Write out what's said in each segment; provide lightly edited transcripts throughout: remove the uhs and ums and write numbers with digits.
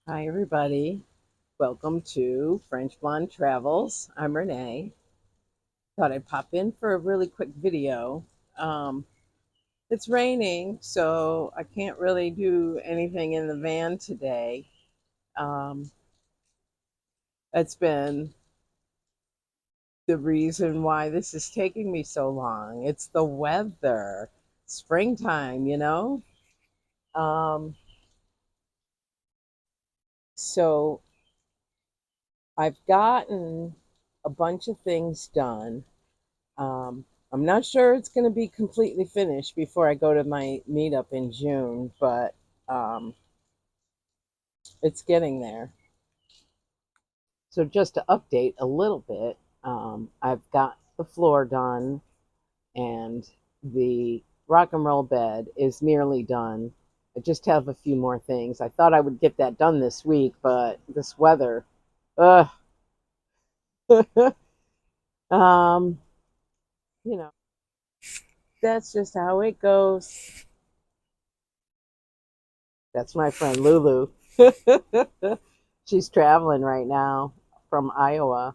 Hi, everybody. Welcome to French Blonde Travels. I'm Renee. Thought I'd pop in for a really quick video. Um, it's raining, so I can't really do anything in the van today. Um, that's been the reason why this is taking me so long. It's the weather, springtime. Um, so I've gotten a bunch of things done. I'm not sure it's going to be completely finished before I go to my meetup in June, but um, it's getting there. So, just to update a little bit, I've got the floor done, and the rock and roll bed is nearly done. I just have a few more things. I thought I would get that done this week, but this weather, ugh. um, you know, that's just how it goes. That's my friend Lulu. She's traveling right now from Iowa,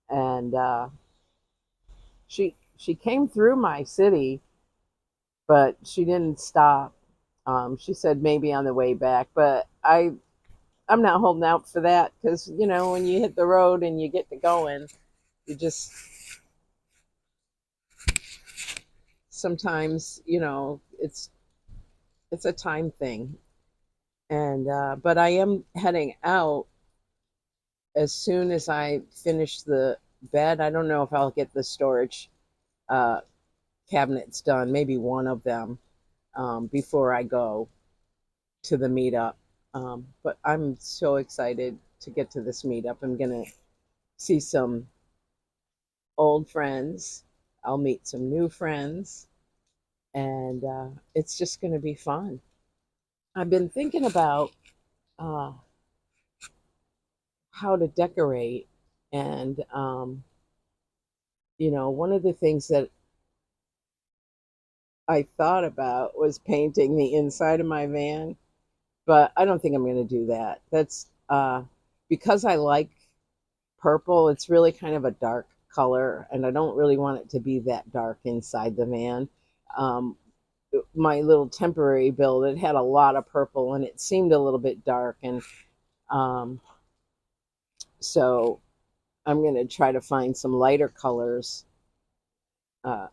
and she came through my city, but she didn't stop. She said maybe on the way back, but I'm not holding out for that because when you hit the road and you get to going, you just sometimes it's a time thing, and but I am heading out as soon as I finish the bed. I don't know if I'll get the storage uh, cabinets done, maybe one of them, before I go to the meetup. But I'm so excited to get to this meetup. I'm going to see some old friends, I'll meet some new friends, and it's just going to be fun. I've been thinking about uh, how to decorate, and one of the things that I thought about was painting the inside of my van, but I don't think I'm going to do that. That's because I like purple. It's really kind of a dark color, and I don't really want it to be that dark inside the van. Um, my little temporary build, it had a lot of purple, and it seemed a little bit dark, and um, so I'm going to try to find some lighter colors uh,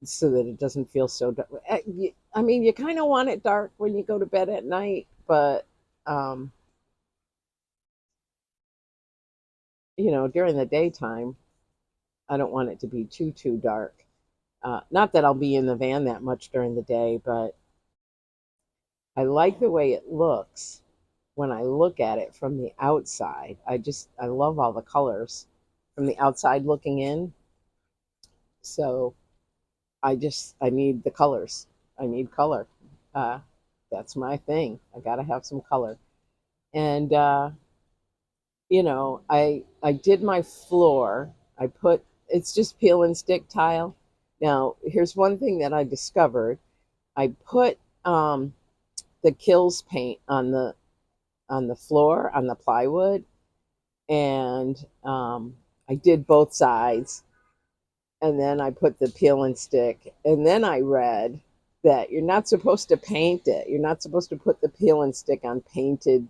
so that it doesn't feel so dark. I mean, you kind of want it dark when you go to bed at night, but um, during the daytime, I don't want it to be too dark. Not that I'll be in the van that much during the day, but I like the way it looks when I look at it from the outside. I love all the colors from the outside looking in. So I need the colors. I need color. Uh, that's my thing. I got to have some color. And I did my floor. I put It's just peel and stick tile. Now, here's one thing that I discovered. I put the Kills paint on the floor on the plywood, and I did both sides, and then I put the peel and stick, and then I read that you're not supposed to paint it. You're not supposed to put the peel and stick on painted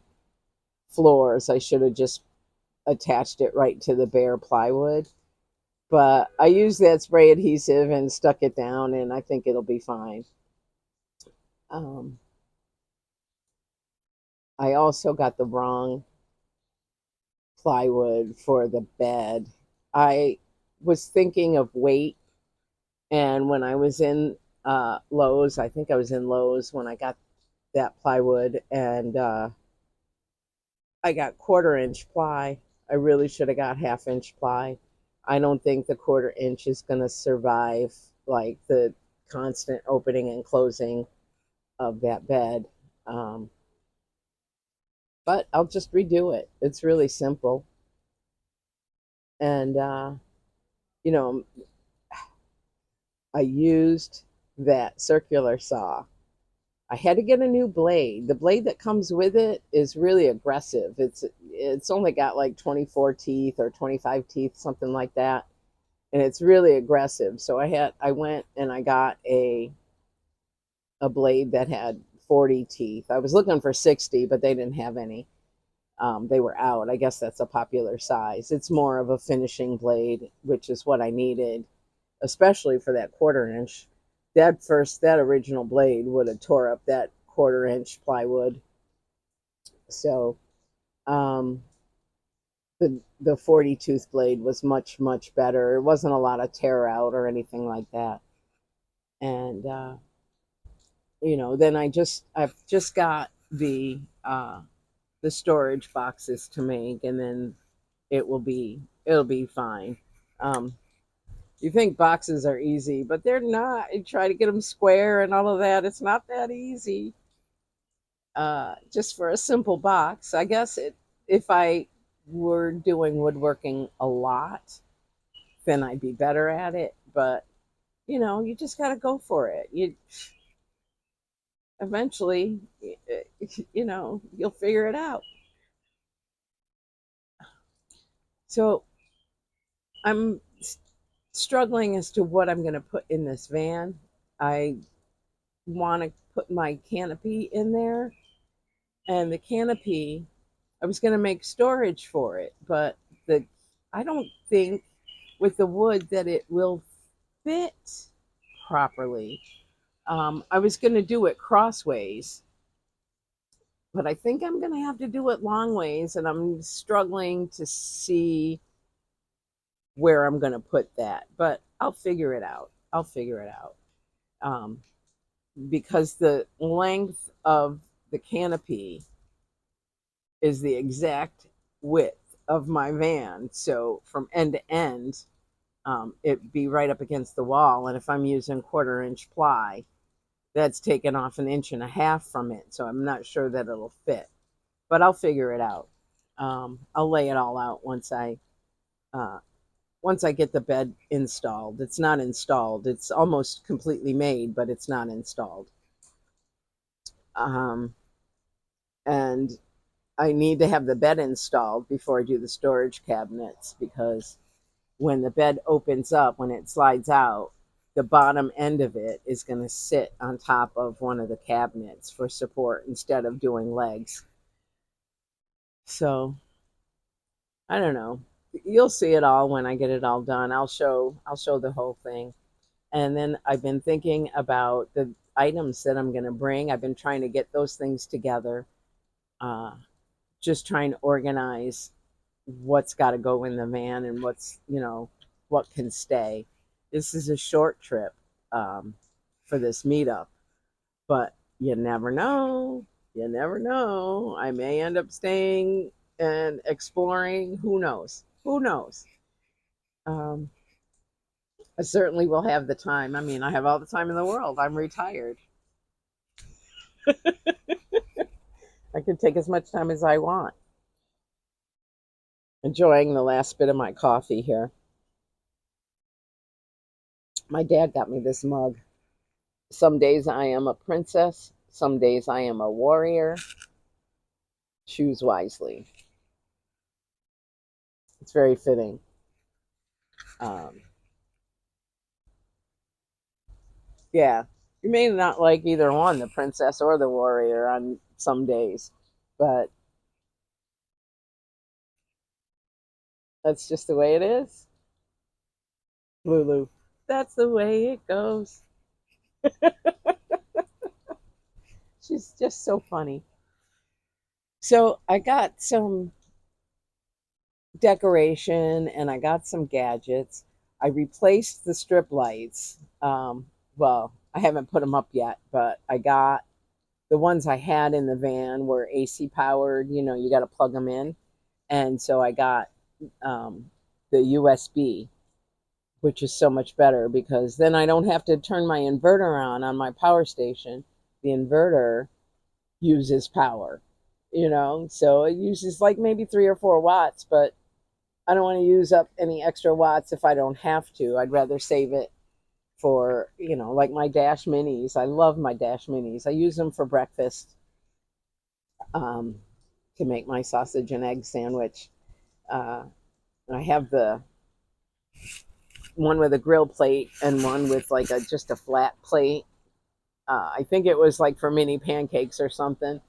floors. I should have just attached it right to the bare plywood. But I used that spray adhesive and stuck it down, and I think it'll be fine. Um, I also got the wrong plywood for the bed. I was thinking of weight, and when I was in Lowe's, I think I was in Lowe's when I got that plywood, and I got quarter-inch ply. I really should have got half-inch ply. I don't think the quarter-inch is going to survive like the constant opening and closing of that bed. Um, but I'll just redo it. It's really simple. And, you know, I used that circular saw. I had to get a new blade. The blade that comes with it is really aggressive. It's only got like 24 teeth or 25 teeth, something like that, and it's really aggressive. So I went and I got a blade that had 40 teeth. I was looking for 60, but they didn't have any. They were out. I guess that's a popular size. It's more of a finishing blade, which is what I needed, especially for that quarter inch. That original blade would have tore up that quarter inch plywood. So um, the 40 tooth blade was much better. It wasn't a lot of tear out or anything like that. And then I've just got the storage boxes to make, and then it'll be fine. Um, you think boxes are easy, but they're not. You try to get them square and all of that. It's not that easy. Just for a simple box, I guess if I were doing woodworking a lot, then I'd be better at it. But you just got to go for it. You eventually, you'll figure it out. So I'm struggling as to what I'm going to put in this van. I want to put my canopy in there, and the canopy, I was going to make storage for it, but the I don't think with the wood that it will fit properly. I was going to do it crossways, but I think I'm going to have to do it long ways, and I'm struggling to see where I'm going to put that, but I'll figure it out. I'll figure it out. Um, because the length of the canopy is the exact width of my van. So from end to end, it'd be right up against the wall. And if I'm using quarter inch ply, that's taken off an inch and a half from it. So I'm not sure that it'll fit, but I'll figure it out. I'll lay it all out uh, once I get the bed installed. It's not installed. It's almost completely made, but it's not installed. Um, and I need to have the bed installed before I do the storage cabinets, because when the bed opens up, when it slides out, the bottom end of it is going to sit on top of one of the cabinets for support instead of doing legs. So I don't know. You'll see it all when I get it all done. I'll show the whole thing. And then I've been thinking about the items that I'm going to bring. I've been trying to get those things together. Uh, just trying to organize what's got to go in the van and what can stay. This is a short trip for this meetup, but you never know. You never know. I may end up staying and exploring. Who knows? Who knows? Um, I certainly will have the time. I mean, I have all the time in the world. I'm retired. I can take as much time as I want. Enjoying the last bit of my coffee here. My dad got me this mug. Some days I am a princess, some days I am a warrior. Choose wisely. It's very fitting. Um, yeah, you may not like either one, the princess or the warrior, on some days, but that's just the way it is. Lulu, that's the way it goes. She's just so funny. So I got some decoration and I got some gadgets. I replaced the strip lights. Well, I haven't put them up yet, but I got the ones I had in the van were AC powered. You got to plug them in. And so I got um, the USB, which is so much better because then I don't have to turn my inverter on my power station. The inverter uses power, so it uses like maybe 3 or 4 watts, but I don't want to use up any extra watts if I don't have to. I'd rather save it for, like my Dash Minis. I love my Dash Minis. I use them for breakfast, um, to make my sausage and egg sandwich. Uh, I have the one with a grill plate and one with like just a flat plate. I think it was like for mini pancakes or something.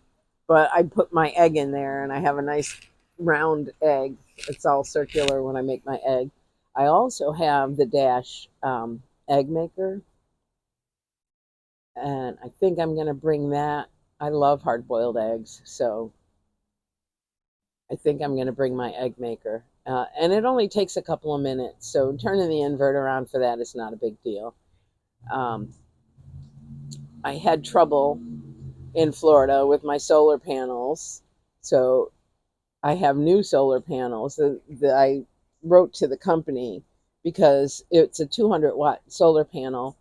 But I put my egg in there and I have a nice round egg. It's all circular when I make my egg. I also have the Dash egg maker, and I think I'm going to bring that. I love hard boiled eggs, so I think I'm going to bring my egg maker. And it only takes a couple of minutes, so turning the inverter on for that is not a big deal. Um, I had trouble in Florida with my solar panels, so I have new solar panels that I wrote to the company because it's a 200-watt solar panel,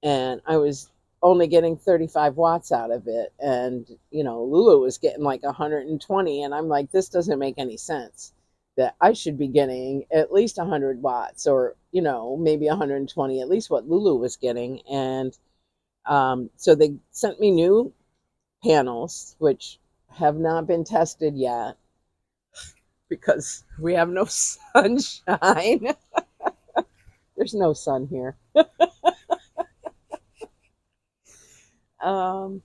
and I was only getting 35 watts out of it. And, Lulu was getting like 120. And I'm like, this doesn't make any sense, that I should be getting at least 100 watts or, maybe 120, at least what Lulu was getting. And so they sent me new panels, which have not been tested yet because we have no sunshine. There's no sun here. Um,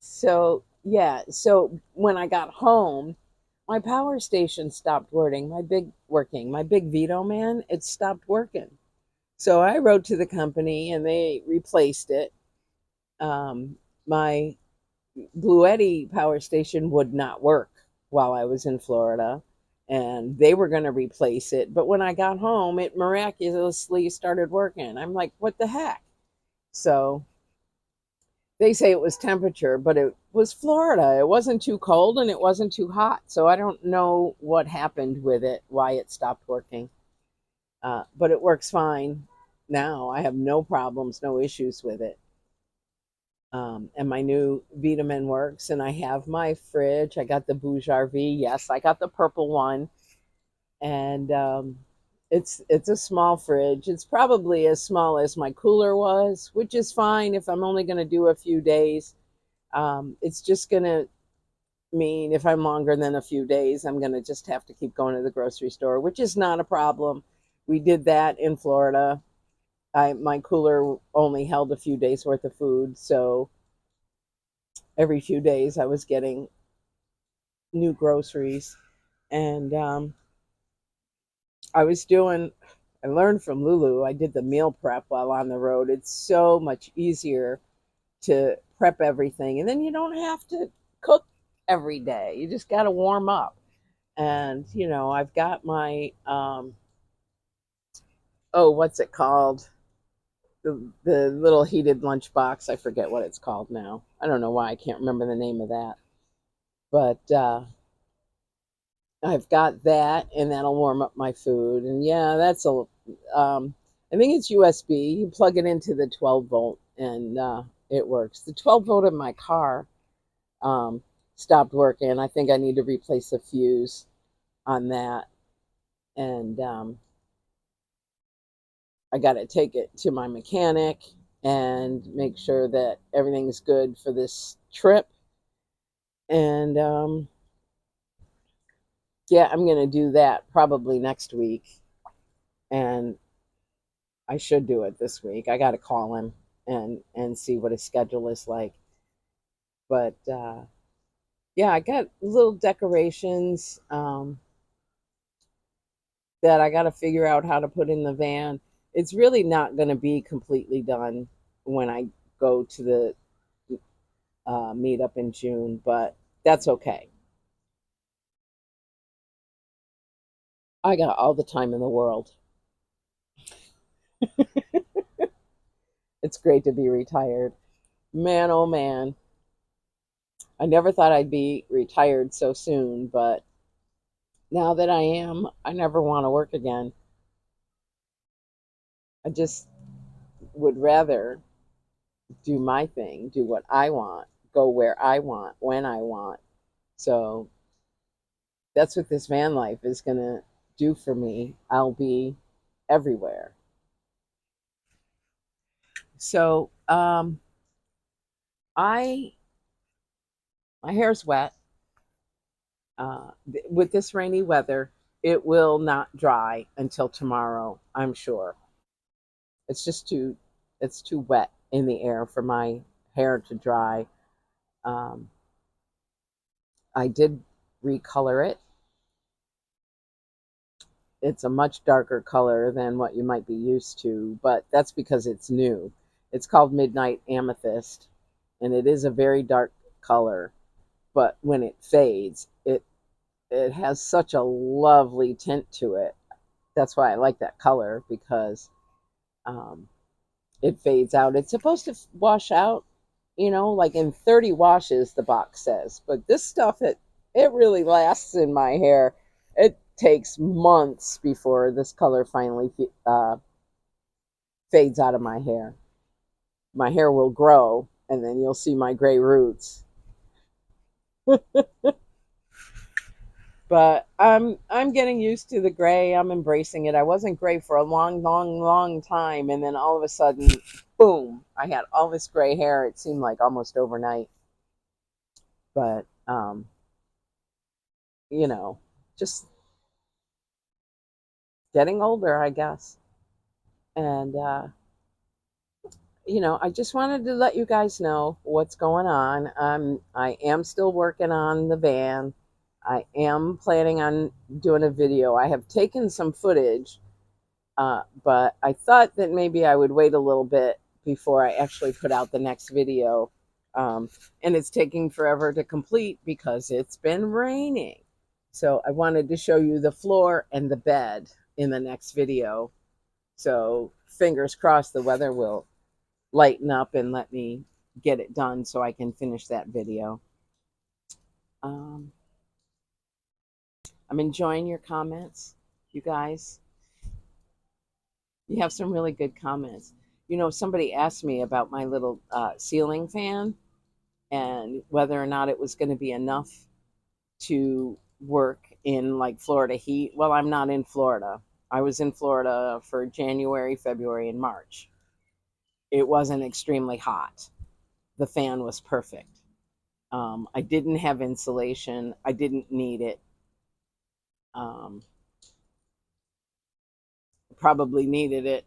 so yeah, so when I got home, my power station stopped working. My big Vito Man, it stopped working. So I wrote to the company and they replaced it. My Bluetti power station would not work while I was in Florida, and they were going to replace it. But when I got home, it miraculously started working. I'm like, what the heck? So they say it was temperature, but it was Florida. It wasn't too cold and it wasn't too hot. So I don't know what happened with it, why it stopped working. But it works fine now. I have no problems, no issues with it. And my new Vitamin works, and I have my fridge. I got the Bouge RV. Yes, I got the purple one, and it's a small fridge. It's probably as small as my cooler was, which is fine if I'm only going to do a few days. It's just going to mean if I'm longer than a few days, I'm going to just have to keep going to the grocery store, which is not a problem. We did that in Florida. My cooler only held a few days worth of food, so every few days I was getting new groceries. And I was doing, I learned from Lulu, I did the meal prep while on the road. It's so much easier to prep everything. And then you don't have to cook every day. You just got to warm up. And, I've got my, oh, what's it called? The little heated lunch box. I forget what it's called now. I don't know why I can't remember the name of that. But I've got that, and that'll warm up my food. And yeah, I think it's USB. You plug it into the 12 volt, and it works. The 12 volt in my car um, stopped working. I think I need to replace a fuse on that, and I got to take it to my mechanic and make sure that everything's good for this trip. And yeah, I'm going to do that probably next week. And I should do it this week. I got to call him and see what his schedule is like. But yeah, I got little decorations that I got to figure out how to put in the van. It's really not going to be completely done when I go to the meetup in June, but that's okay. I got all the time in the world. It's great to be retired. Man, oh man. I never thought I'd be retired so soon, but now that I am, I never want to work again. I just would rather do my thing, do what I want, go where I want, when I want. So that's what this van life is going to do for me. I'll be everywhere. So I my hair's wet. With this rainy weather, it will not dry until tomorrow, I'm sure. It's just too wet in the air for my hair to dry. Um, I did recolor it. It's a much darker color than what you might be used to, but that's because it's new. It's called Midnight Amethyst, and it is a very dark color, but when it fades, it has such a lovely tint to it. That's why I like that color, because um, it fades out. It's supposed to wash out, like in 30 washes, the box says. But this stuff, it really lasts in my hair. It takes months before this color finally fades out of my hair. My hair will grow, and then you'll see my gray roots. But I'm getting used to the gray. I'm embracing it. I wasn't gray for a long, long, long time, and then all of a sudden, boom! I had all this gray hair. It seemed like almost overnight. But you know, just getting older, I guess. And I just wanted to let you guys know what's going on. I am still working on the van. I am planning on doing a video. I have taken some footage. But I thought that maybe I would wait a little bit before I actually put out the next video. Um, and it's taking forever to complete because it's been raining. So I wanted to show you the floor and the bed in the next video. So fingers crossed the weather will lighten up and let me get it done so I can finish that video. Um, I'm enjoying your comments, you guys. You have some really good comments. Somebody asked me about my little ceiling fan and whether or not it was going to be enough to work in like Florida heat. Well, I'm not in Florida. I was in Florida for January, February, and March. It wasn't extremely hot. The fan was perfect. I didn't have insulation. I didn't need it. Um, Probably needed it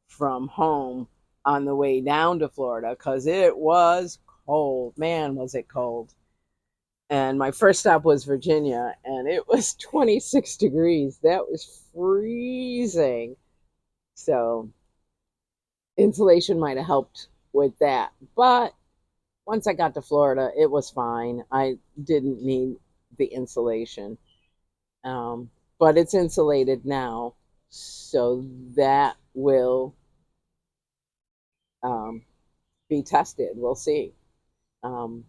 from home on the way down to Florida because it was cold. Man, was it cold. And my first stop was Virginia, and it was 26 degrees. That was freezing. So, insulation might have helped with that. But once I got to Florida, it was fine. I didn't need the insulation. But it's insulated now, so that will um, be tested. We'll see. Um,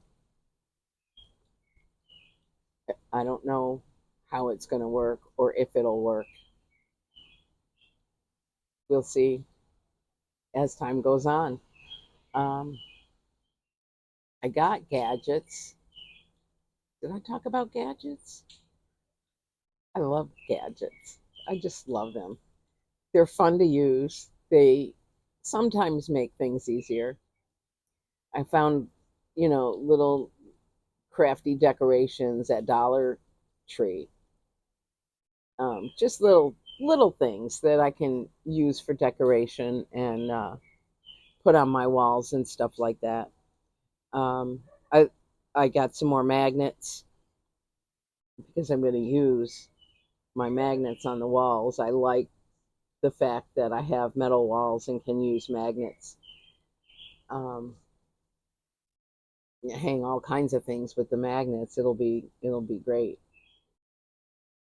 I don't know how it's going to work or if it'll work. We'll see as time goes on. Um, I got gadgets. Did I talk about gadgets? I love gadgets. I just love them. They're fun to use. They sometimes make things easier. I found, little crafty decorations at Dollar Tree. Just little things that I can use for decoration and put on my walls and stuff like that. Um, I I got some more magnets because I'm going to use my magnets on the walls. I like the fact that I have metal walls and can use magnets. Um, Hang all kinds of things with the magnets. It'll be great.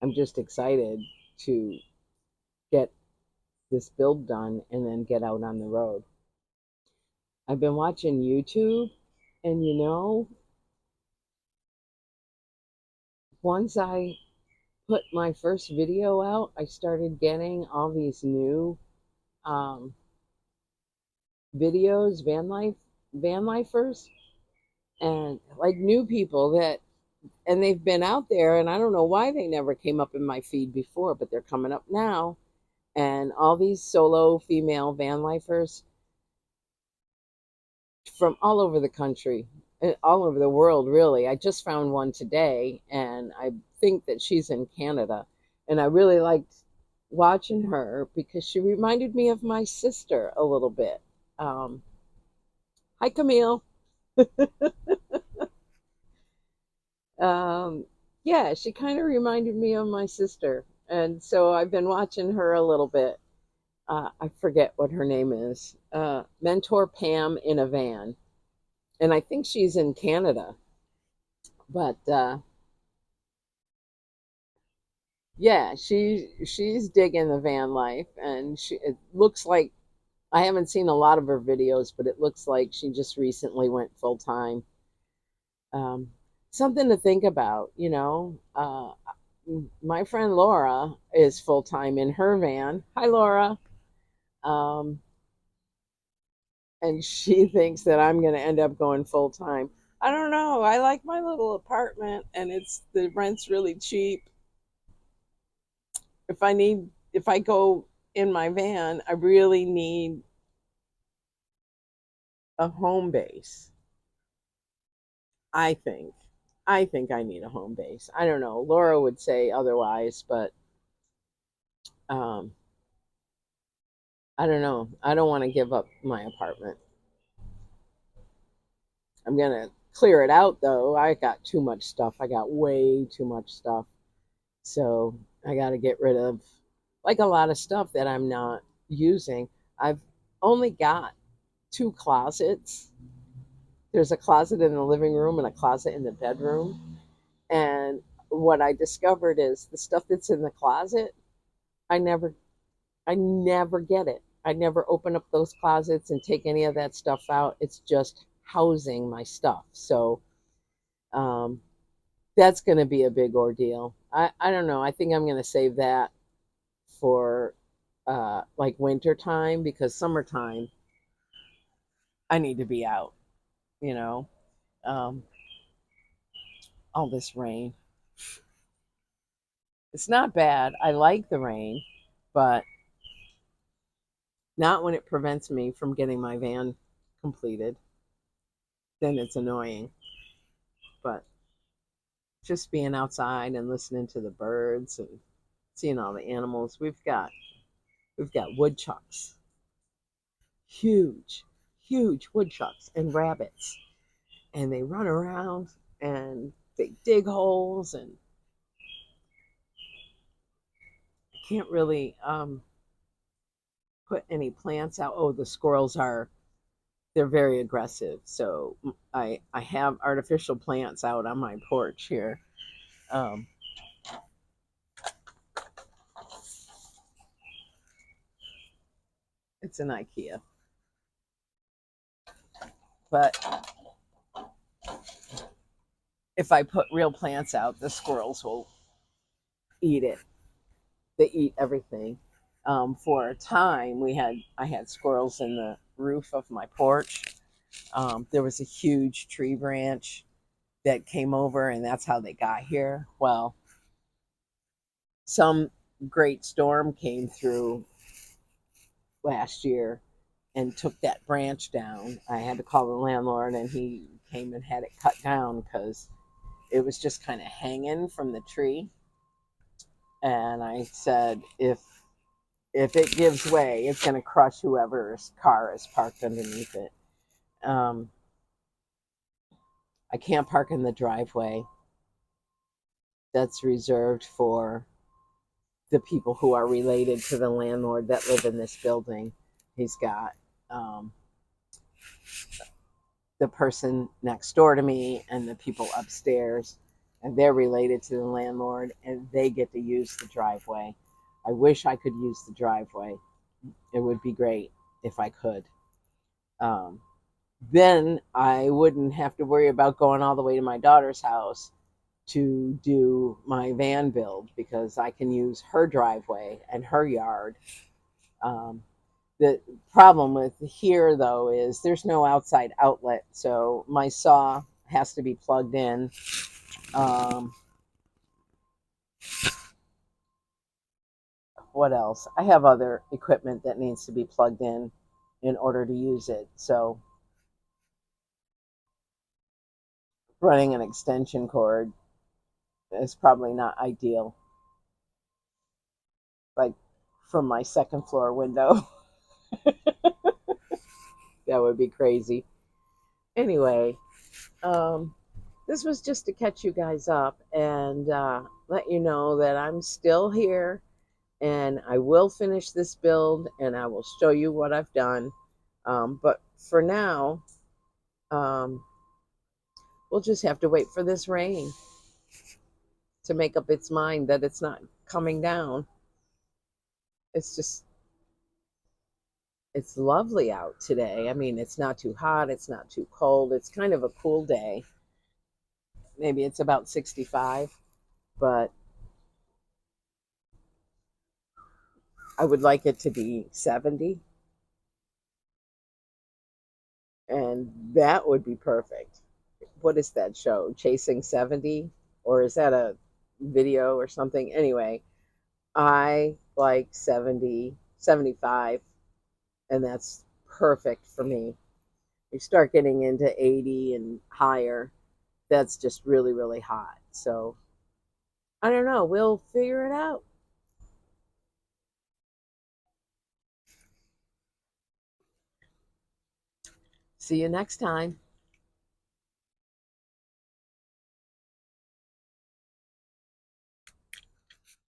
I'm just excited to get this build done and then get out on the road. I've been watching YouTube, and once I put my first video out, I started getting all these new um, videos, van lifers, and like new people and they've been out there, and I don't know why they never came up in my feed before, but they're coming up now, And all these solo female van lifers from all over the country, all over the world, really. I just found one today, and I think that she's in Canada. And I really liked watching her because she reminded me of my sister a little bit. Um, Hi, Camille. Um, yeah, she kind of reminded me of my sister. And so I've been watching her a little bit. I forget what her name is. Mentor Pam in a Van. And I think she's in Canada. But yeah, she's digging the van life, and it looks like I haven't seen a lot of her videos, but it looks like she just recently went full time. Um, Something to think about, you know. My friend Laura is full time in her van. Hi, Laura. Um, and she thinks that I'm going to end up going full time. I don't know. I like my little apartment, and the rent's really cheap. If I go in my van, I really need a home base. I think. I think I need a home base. I don't know. Laura would say otherwise, but um, I don't know. I don't want to give up my apartment. I'm gonna clear it out though. I got too much stuff. I got way too much stuff. So I got to get rid of like a lot of stuff that I'm not using. I've only got two closets. There's a closet in the living room and a closet in the bedroom. And what I discovered is the stuff that's in the closet, I never I never get it. I never open up those closets and take any of that stuff out. It's just housing my stuff. So um, that's going to be a big ordeal. I don't know. I think I'm going to save that for like winter time because summertime I need to be out, you know. Um, all this rain. It's not bad. I like the rain, but not when it prevents me from getting my van completed. Then it's annoying. But just being outside and listening to the birds and seeing all the animals, we've got woodchucks, huge, huge woodchucks and rabbits, and they run around and they dig holes and I can't really put any plants out. Oh, the squirrels are they're very aggressive. So I have artificial plants out on my porch here. Um, it's an IKEA, but if I put real plants out, the squirrels will eat it. They eat everything. For a time, I had squirrels in the roof of my porch. There was a huge tree branch that came over, and that's how they got here. Well, some great storm came through last year and took that branch down. I had to call the landlord, and he came and had it cut down because it was just kind of hanging from the tree. And I said, if it gives way, it's going to crush whoever's car is parked underneath it. Um, I can't park in the driveway. That's reserved for the people who are related to the landlord that live in this building. He's got um, the person next door to me and the people upstairs, and they're related to the landlord, and they get to use the driveway. I wish I could use the driveway. It would be great if I could. Um, then I wouldn't have to worry about going all the way to my daughter's house to do my van build because I can use her driveway and her yard. Um, the problem with here, though, is there's no outside outlet, so my saw has to be plugged in. Um, what else? I have other equipment that needs to be plugged in order to use it. So running an extension cord is probably not ideal, like from my second floor window. That would be crazy. Anyway, um, this was just to catch you guys up and let you know that I'm still here and I will finish this build and I will show you what I've done. But for now, um, we'll just have to wait for this rain to make up its mind that it's not coming down. It's just, it's lovely out today. I mean, it's not too hot, it's not too cold. It's kind of a cool day. Maybe it's about 65, but I would like it to be 70, and that would be perfect. What is that show? Chasing 70? Or is that a video or something? Anyway, I like 70, 75, and that's perfect for me. You start getting into 80 and higher, that's just really, really hot. So I don't know. We'll figure it out. See you next time.